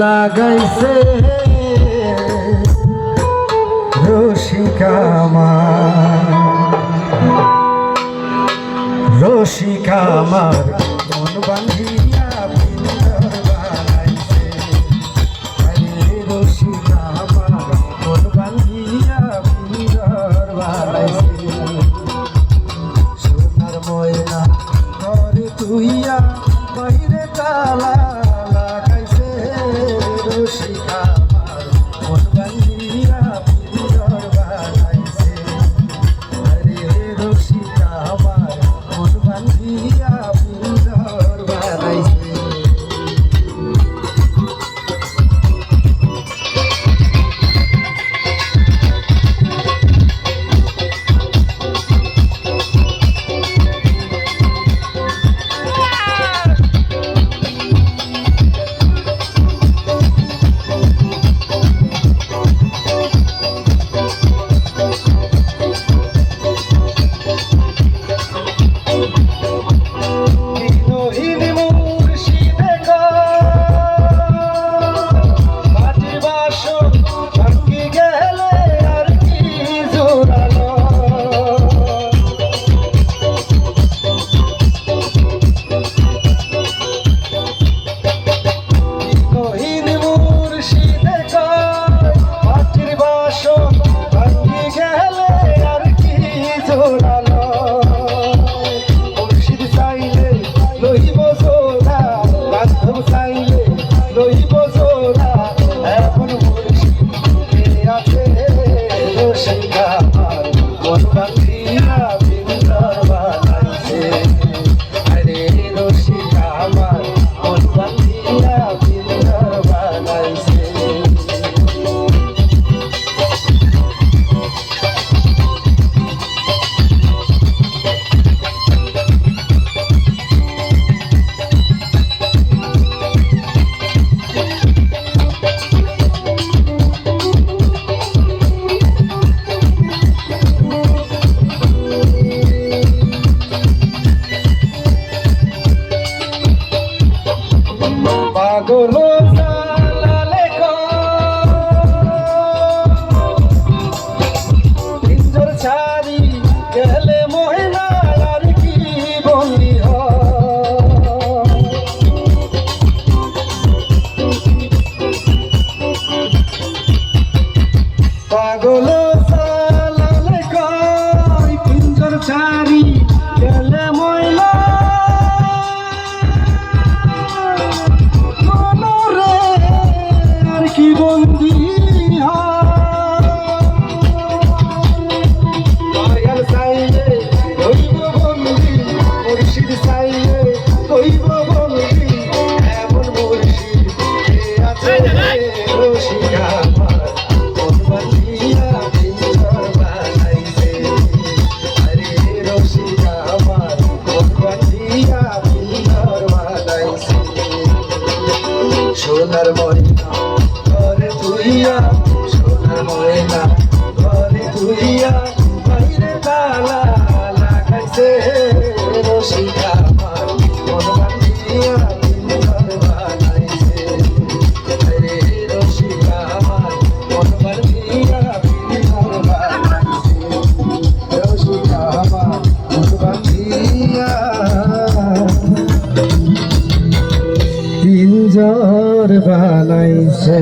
লাগাইছে রসিকামার মন বান্ধিয়া পিঞ্জর বানাইছে। রসিকামার মন বান্ধিয়া পিঞ্জর বানাইছে। সোনার ময়না ঘরে তুইয়া বাইরে তালা লাগাইছে। রসিকামার মন বান্ধিয়া পিঞ্জর বানাইছে। রসিকামার মন বান্ধিয়া পিঞ্জর বানাইছে। পাগল জালালে পিঞ্জর ছাড়ি গেলে ময়না আর কি বলি পাগল জালালে পিঞ্জর ছাড়ি গেলে ময়না কি বন্দি দয়াল চাইলে হইব বন্দি, মুর্শিদ চাইলে হইব বন্দি। এমন মুর্শিদ আছে রসিকামার মন বান্ধিয়া পিঞ্জর বানাইছে। আরে রসিকামার মন বান্ধিয়া পিঞ্জর বানাইছে। সোনার ময়না ঘরে তুইয়া, সোনার ময়না ঘরে তুইয়া বাইরে তালা লাগাইছে। রসিকামার মন বান্ধিয়া পিঞ্জর বানাইছে। আরে রসিকামার মন বান্ধিয়া পিঞ্জর বানাইছে। রসিকামার মন বান্ধিয়া পিঞ্জর বানাইছে।